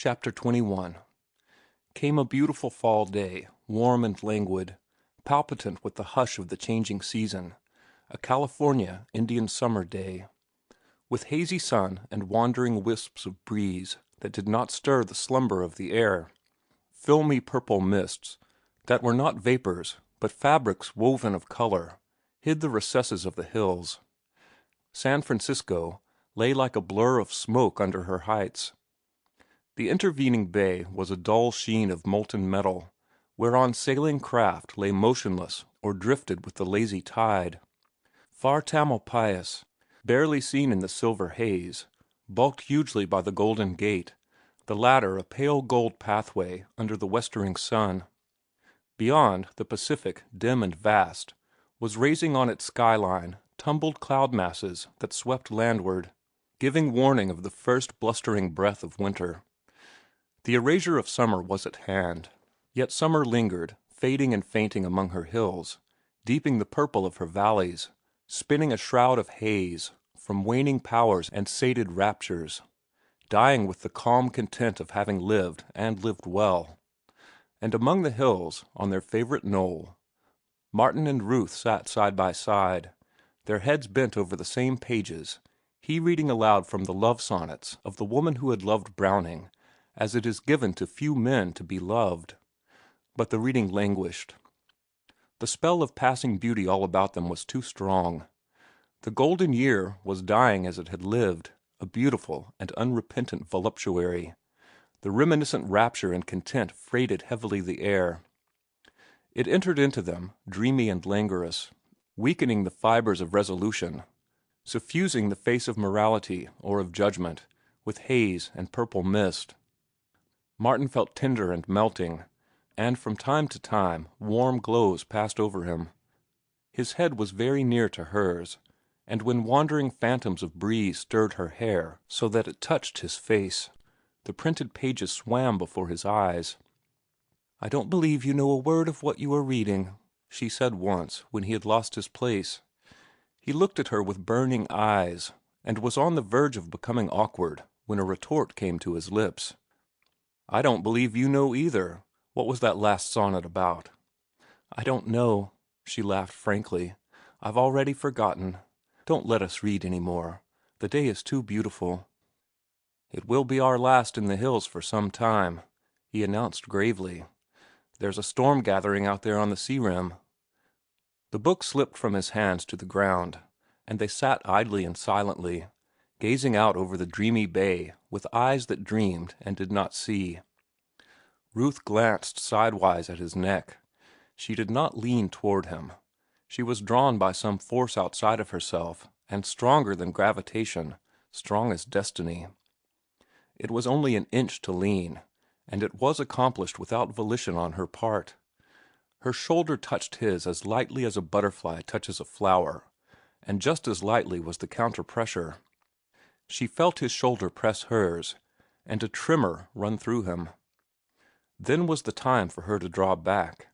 Chapter 21. Came a beautiful fall day, warm and languid, palpitant with the hush of the changing season, a California Indian summer day, with hazy sun and wandering wisps of breeze that did not stir the slumber of the air, filmy purple mists that were not vapors but fabrics woven of color, hid the recesses of the hills. San Francisco lay like a blur of smoke under her heights. The intervening bay was a dull sheen of molten metal, whereon sailing craft lay motionless or drifted with the lazy tide. Far Tamalpais, barely seen in the silver haze, bulked hugely by the Golden Gate, the latter a pale gold pathway under the westering sun. Beyond, the Pacific, dim and vast, was raising on its skyline tumbled cloud masses that swept landward, giving warning of the first blustering breath of winter. The erasure of summer was at hand, yet summer lingered, fading and fainting among her hills, deepening the purple of her valleys, spinning a shroud of haze from waning powers and sated raptures, dying with the calm content of having lived and lived well. And among the hills, on their favorite knoll, Martin and Ruth sat side by side, their heads bent over the same pages, he reading aloud from the love sonnets of the woman who had loved Browning, as it is given to few men to be loved. But the reading languished. The spell of passing beauty all about them was too strong. The golden year was dying as it had lived, a beautiful and unrepentant voluptuary. The reminiscent rapture and content freighted heavily the air. It entered into them, dreamy and languorous, weakening the fibers of resolution, suffusing the face of morality or of judgment with haze and purple mist. Martin felt tender and melting, and from time to time warm glows passed over him. His head was very near to hers, and when wandering phantoms of breeze stirred her hair so that it touched his face, the printed pages swam before his eyes. "I don't believe you know a word of what you are reading," she said once, when he had lost his place. He looked at her with burning eyes, and was on the verge of becoming awkward when a retort came to his lips. "I don't believe you know either. What was that last sonnet about?" "I don't know," she laughed frankly. "I've already forgotten. Don't let us read any more. The day is too beautiful." "It will be our last in the hills for some time," he announced gravely. "There's a storm gathering out there on the sea rim." The book slipped from his hands to the ground, and they sat idly and silently, gazing out over the dreamy bay with eyes that dreamed and did not see. Ruth glanced sidewise at his neck. She did not lean toward him. She was drawn by some force outside of herself and stronger than gravitation, strong as destiny. It was only an inch to lean, and it was accomplished without volition on her part. Her shoulder touched his as lightly as a butterfly touches a flower, and just as lightly was the counter-pressure. She felt his shoulder press hers, and a tremor run through him. Then was the time for her to draw back,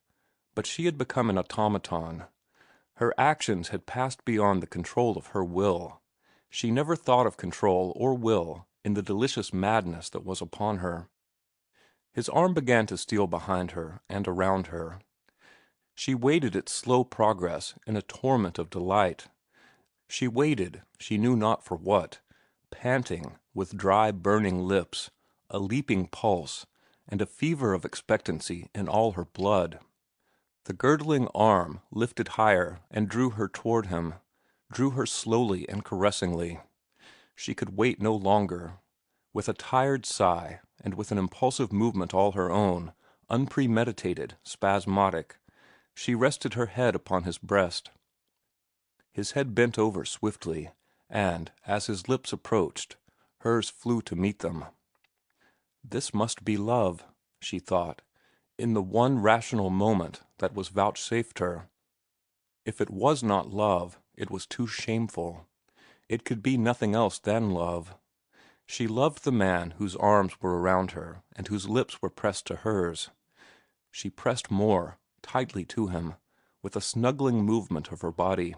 but she had become an automaton. Her actions had passed beyond the control of her will. She never thought of control or will in the delicious madness that was upon her. His arm began to steal behind her and around her. She waited its slow progress in a torment of delight. She waited, she knew not for what, panting, with dry, burning lips, a leaping pulse, and a fever of expectancy in all her blood. The girdling arm lifted higher and drew her toward him, drew her slowly and caressingly. She could wait no longer. With a tired sigh, and with an impulsive movement all her own, unpremeditated, spasmodic, she rested her head upon his breast. His head bent over swiftly, and, as his lips approached, hers flew to meet them. This must be love, she thought, in the one rational moment that was vouchsafed her. If it was not love, it was too shameful. It could be nothing else than love. She loved the man whose arms were around her and whose lips were pressed to hers. She pressed more, tightly to him, with a snuggling movement of her body.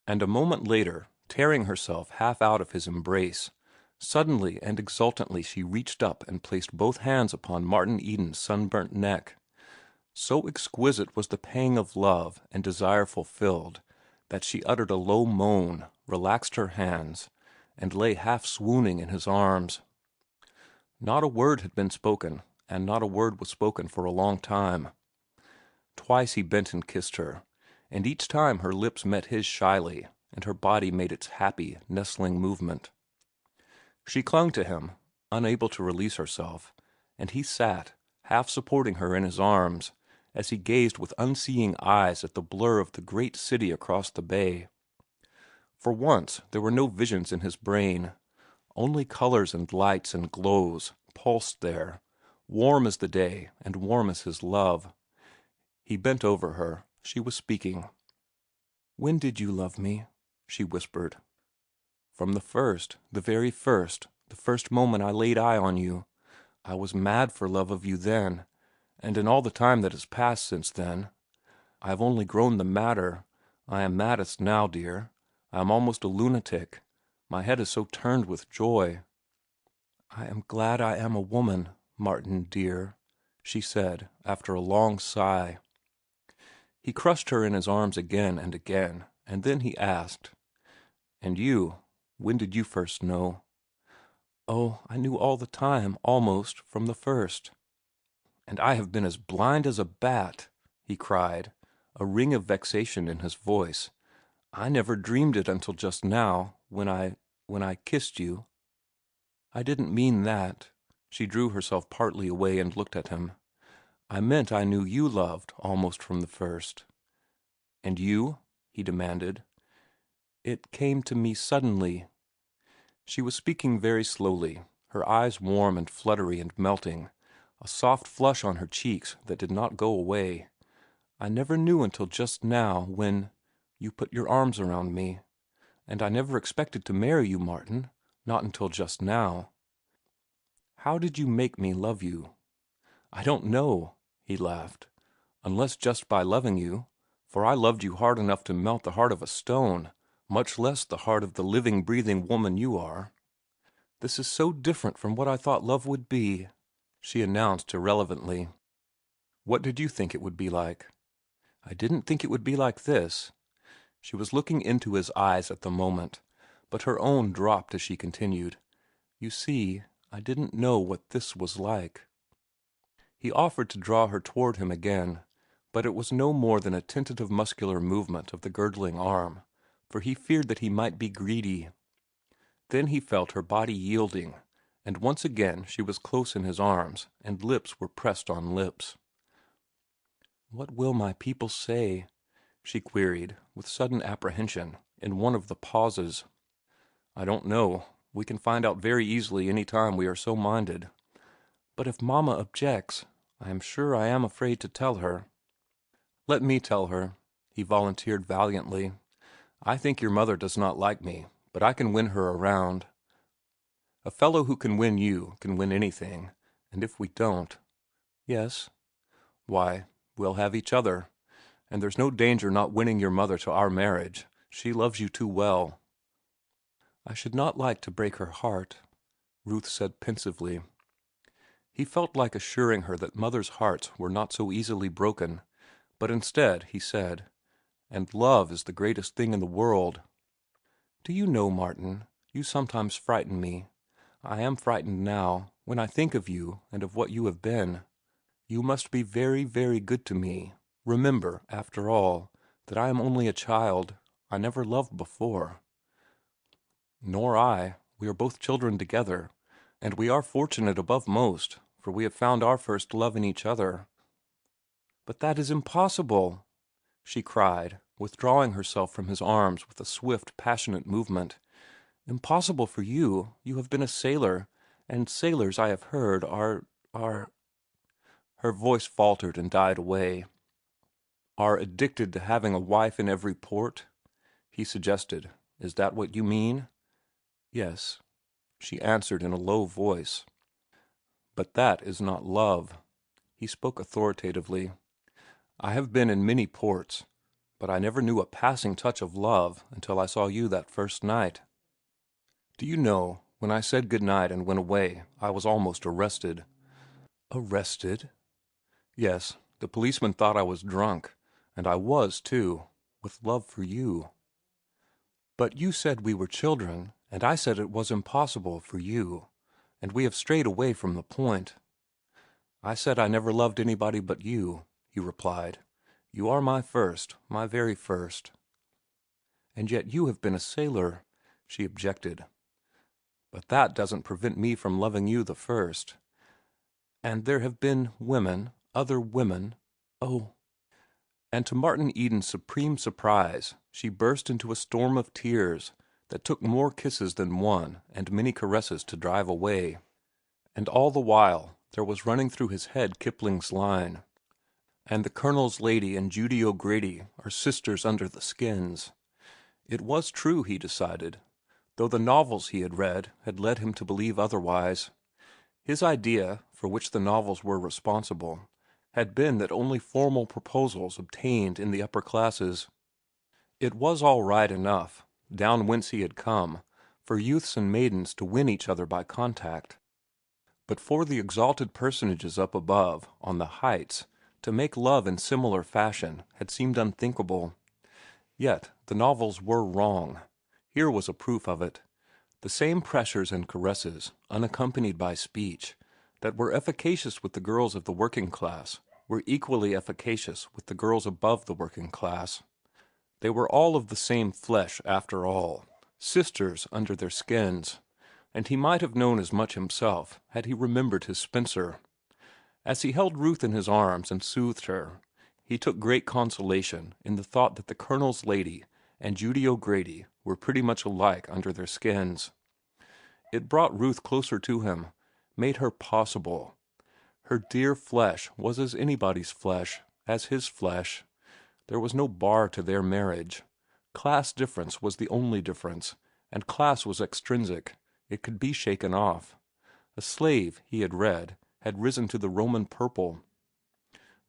And a moment later, tearing herself half out of his embrace, Suddenly and exultantly she reached up and placed both hands upon Martin Eden's sunburnt neck. So exquisite was the pang of love and desire fulfilled that she uttered a low moan, relaxed her hands, and lay half swooning in his arms. Not a word had been spoken, and not a word was spoken for a long time. Twice he bent and kissed her, and each time her lips met his shyly, and her body made its happy, nestling movement. She clung to him, unable to release herself, and he sat, half supporting her in his arms, as he gazed with unseeing eyes at the blur of the great city across the bay. For once there were no visions in his brain. Only colors and lights and glows pulsed there, warm as the day and warm as his love. He bent over her. She was speaking. "When did you love me?" she whispered. "From the first, the first moment I laid eye on you. I was mad for love of you then, and in all the time that has passed since then. I have only grown the madder. I am maddest now, dear. I am almost a lunatic. My head is so turned with joy." "I am glad I am a woman, Martin, dear," she said, after a long sigh. He crushed her in his arms again and then he asked, "And you, when did you first know?" "Oh, I knew all the time, almost, from the first." "And I have been as blind as a bat," he cried, a ring of vexation in his voice. "I never dreamed it until just now, when I kissed you." "I didn't mean that." She drew herself partly away and looked at him. "I meant I knew you loved almost from the first." "And you?" he demanded. "It came to me suddenly." She was speaking very slowly, her eyes warm and fluttery and melting, a soft flush on her cheeks that did not go away. "I never knew until just now, when you put your arms around me. And I never expected to marry you, Martin, not until just now." "How did you make me love you?" "I don't know," he laughed, "unless just by loving you, for I loved you hard enough to melt the heart of a stone, much less the heart of the living, breathing woman you are." "This is so different from what I thought love would be," she announced irrelevantly. "What did you think it would be like?" "I didn't think it would be like this." She was looking into his eyes at the moment, but her own dropped as she continued. "You see, I didn't know what this was like." He offered to draw her toward him again, but it was no more than a tentative muscular movement of the girdling arm, for he feared that he might be greedy. Then he felt her body yielding, and once again she was close in his arms, and lips were pressed on lips. "What will my people say?" she queried, with sudden apprehension, in one of the pauses. "I don't know. We can find out very easily any time we are so minded." "But if Mamma objects, I am sure I am afraid to tell her." "Let me tell her," he volunteered valiantly. "I think your mother does not like me, but I can win her around. A fellow who can win you can win anything, and if we don't—" "Yes?" "Why, we'll have each other. And there's no danger not winning your mother to our marriage. She loves you too well." "I should not like to break her heart," Ruth said pensively. He felt like assuring her that mothers' hearts were not so easily broken, but instead he said, "And love is the greatest thing in the world." "Do you know, Martin, you sometimes frighten me. I am frightened now, when I think of you and of what you have been. You must be very, very good to me. Remember, after all, that I am only a child. I never loved before." "Nor I. We are both children together, and we are fortunate above most, for we have found our first love in each other." "But that is impossible," she cried, withdrawing herself from his arms with a swift, passionate movement. "Impossible for you. You have been a sailor, and sailors, I have heard, are—" Her voice faltered and died away. "Are addicted to having a wife in every port?" he suggested. "Is that what you mean?" "Yes," she answered in a low voice. "But that is not love." He spoke authoritatively. "I have been in many ports, but I never knew a passing touch of love until I saw you that first night. Do you know, When I said good night and went away, I was almost arrested." "Arrested?" "Yes, the policeman thought I was drunk, and I was, too, with love for you." "But you said we were children, and I said it was impossible for you, and we have strayed away from the point." "I said I never loved anybody but you," he replied. "You are my first, my very first." "And yet you have been a sailor," she objected. "But that doesn't prevent me from loving you the first." "And there have been women, other women. Oh." And to Martin Eden's supreme surprise, she burst into a storm of tears that took more kisses than one and many caresses to drive away. And all the while there was running through his head Kipling's line, "And the Colonel's lady and Judy O'Grady are sisters under the skins." It was true, he decided, though the novels he had read had led him to believe otherwise. His idea, for which the novels were responsible, had been that only formal proposals obtained in the upper classes. It was all right enough, down whence he had come, for youths and maidens to win each other by contact. But for the exalted personages up above, on the heights, to make love in similar fashion had seemed unthinkable. Yet the novels were wrong. Here was a proof of it. The same pressures and caresses, unaccompanied by speech, that were efficacious with the girls of the working class were equally efficacious with the girls above the working class. They were all of the same flesh, after all, sisters under their skins, and he might have known as much himself had he remembered his Spencer. As he held Ruth in his arms and soothed her, he took great consolation in the thought that the Colonel's lady and Judy O'Grady were pretty much alike under their skins. It brought Ruth closer to him, made her possible. Her dear flesh was as anybody's flesh, as his flesh. There was no bar to their marriage. Class difference was the only difference, and class was extrinsic. It could be shaken off. A slave, he had read, had risen to the Roman purple.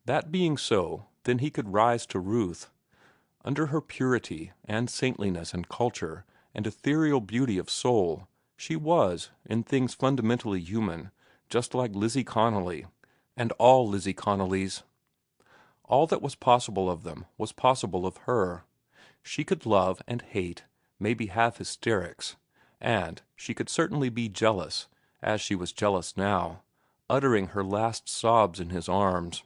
That being so, then he could rise to Ruth. Under her purity and saintliness and culture and ethereal beauty of soul, she was, in things fundamentally human, just like Lizzie Connolly, and all Lizzie Connollys. All that was possible of them was possible of her. She could love and hate, maybe have hysterics, and she could certainly be jealous, as she was jealous now, uttering her last sobs in his arms.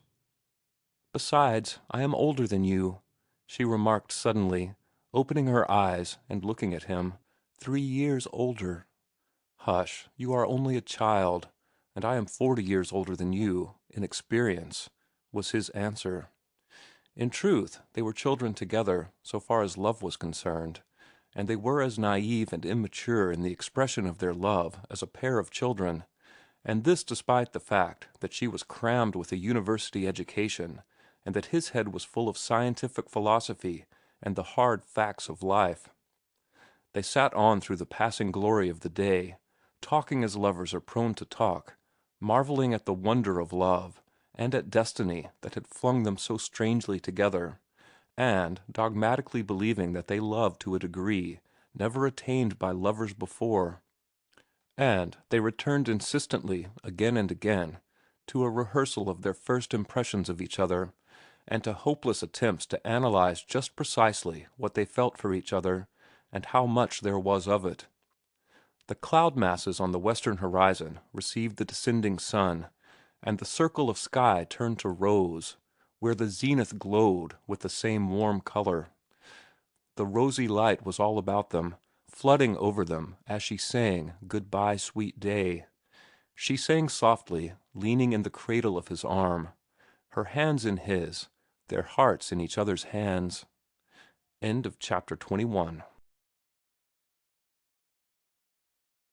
"Besides, I am older than you," she remarked suddenly, opening her eyes and looking at him. 3 years older." "Hush, you are only a child, and I am 40 years older than you, in experience," was his answer. In truth, they were children together, so far as love was concerned, and they were as naive and immature in the expression of their love as a pair of children, and this despite the fact that she was crammed with a university education and that his head was full of scientific philosophy and the hard facts of life. They sat on through the passing glory of the day, talking as lovers are prone to talk, marveling at the wonder of love and at destiny that had flung them so strangely together, and dogmatically believing that they loved to a degree never attained by lovers before. And they returned insistently, again and again, to a rehearsal of their first impressions of each other, and to hopeless attempts to analyze just precisely what they felt for each other, and how much there was of it. The cloud masses on the western horizon received the descending sun, and the circle of sky turned to rose, where the zenith glowed with the same warm color. The rosy light was all about them, flooding over them as she sang "Goodbye, Sweet Day." She sang softly, leaning in the cradle of his arm, her hands in his, their hearts in each other's hands. End of chapter 21.